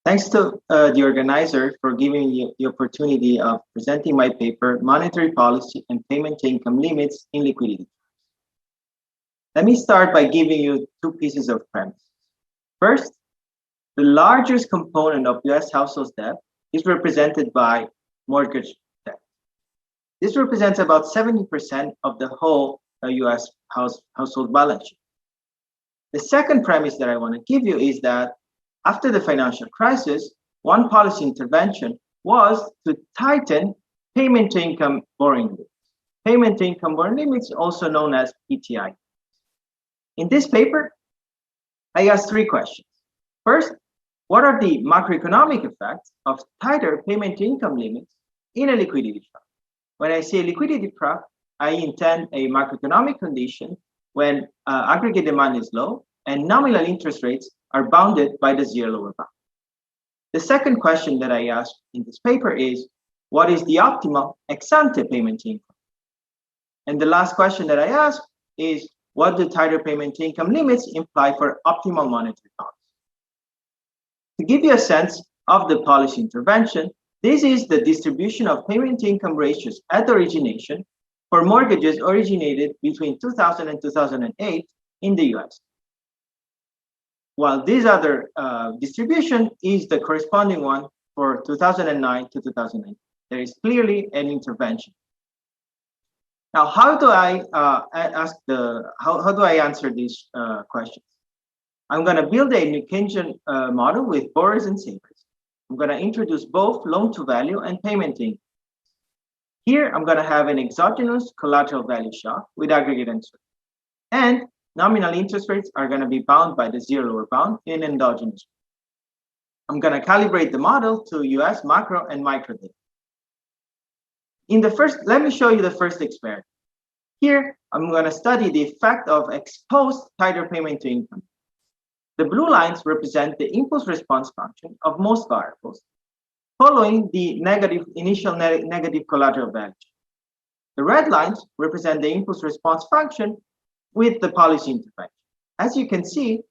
Thanks to the organizer for giving me the opportunity of presenting my paper, Monetary Policy and Payment to Income Limits in Liquidity. Let me start by giving you two pieces of premise. First, the largest component of US household debt is represented by mortgage debt. This represents about 70% of the whole US household balance sheet. The second premise that I want to give you is that after the financial crisis, one policy intervention was to tighten payment to income borrowing limits. Payment to income borrowing limits, also known as PTI. In this paper, I asked three questions. First, what are the macroeconomic effects of tighter payment to income limits in a liquidity trap? When I say liquidity trap, I intend a macroeconomic condition when aggregate demand is low and nominal interest rates are bounded by the zero lower bound. The second question that I asked in this paper is, what is the optimal ex-ante payment to income? And the last question that I asked is, what do tighter payment to income limits imply for optimal monetary policy? To give you a sense of the policy intervention, this is the distribution of payment to income ratios at origination for mortgages originated between 2000 and 2008 in the US. While this other distribution is the corresponding one for 2009 to 2008. There is clearly an intervention. Now, how do I answer these questions? I'm going to build a New Keynesian model with borrowers and savers. I'm going to introduce both loan to value and payment to income. Here, I'm going to have an exogenous collateral value shock with aggregate uncertainty. And nominal interest rates are going to be bound by the zero lower bound in endogenous. I'm going to calibrate the model to US macro and micro data. Let me show you the first experiment. Here, I'm going to study the effect of exposed tighter payment to income. The blue lines represent the impulse response function of most variables following the initial negative collateral value. The red lines represent the impulse response function with the policy intervention. As you can see,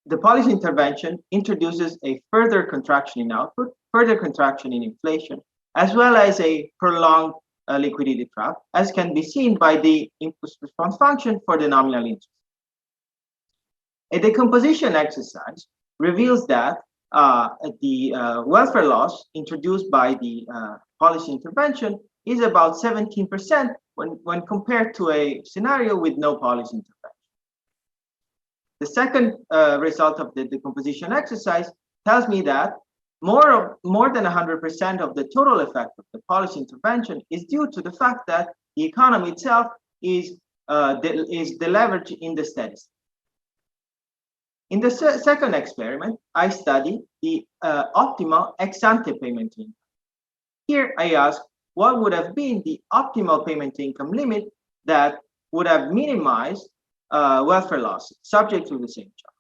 the policy intervention introduces a further contraction in output, further contraction in inflation, as well as a prolonged liquidity trap, as can be seen by the impulse response function for the nominal interest. A decomposition exercise reveals that the welfare loss introduced by the policy intervention is about 17% when compared to a scenario with no policy intervention. The second result of the decomposition exercise tells me that more than 100% of the total effect of the policy intervention is due to the fact that the economy itself is deleveraged in the steady state. In the second experiment, I study the optimal ex-ante payment to income. Here I ask, what would have been the optimal payment to income limit that would have minimized welfare losses subject to the same charge?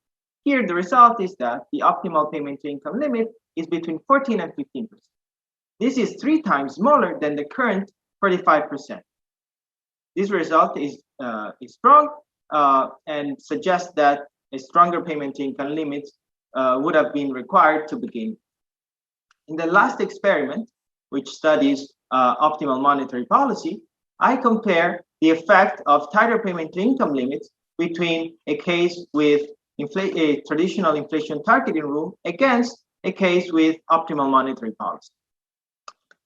Here, the result is that the optimal payment to income limit is between 14 and 15%. This is 3 times smaller than the current 35%. This result is strong and suggests that a stronger payment to income limit would have been required to begin. In the last experiment, which studies optimal monetary policy, I compare the effect of tighter payment to income limits between a case with a traditional inflation targeting rule against a case with optimal monetary policy.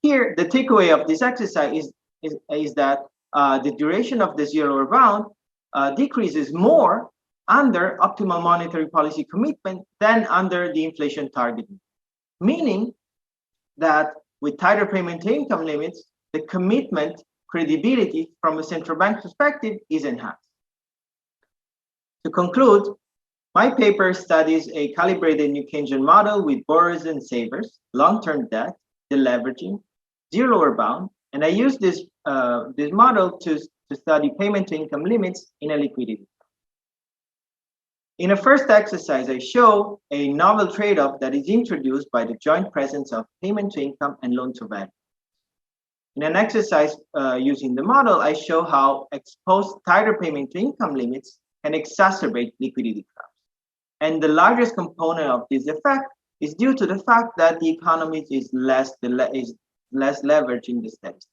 Here, the takeaway of this exercise is that the duration of the zero lower bound decreases more under optimal monetary policy commitment than under the inflation targeting, meaning that with tighter payment to income limits, the commitment credibility from a central bank perspective is enhanced. To conclude, my paper studies a calibrated New Keynesian model with borrowers and savers, long-term debt, deleveraging, zero lower bound, and I use this model to study payment to income limits in a liquidity. In a first exercise, I show a novel trade-off that is introduced by the joint presence of payment to income and loan to value. In an exercise using the model, I show how exposed tighter payment to income limits can exacerbate liquidity traps. And the largest component of this effect is due to the fact that the economy is less leveraged in the steady state.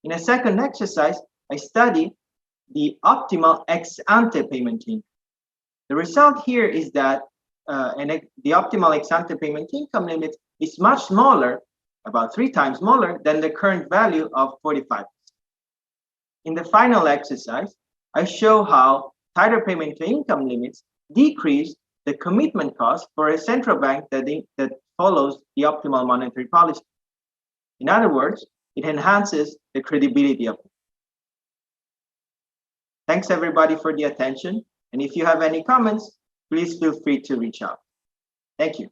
In a second exercise, I study the optimal ex-ante payment income. The result here is that the optimal ex-ante payment income limit is much smaller, about 3 times smaller than the current value of 45%. In the final exercise, I show how tighter payment to income limits decrease the commitment cost for a central bank that follows the optimal monetary policy. In other words, it enhances the credibility of it. Thanks everybody for the attention. And if you have any comments, please feel free to reach out. Thank you.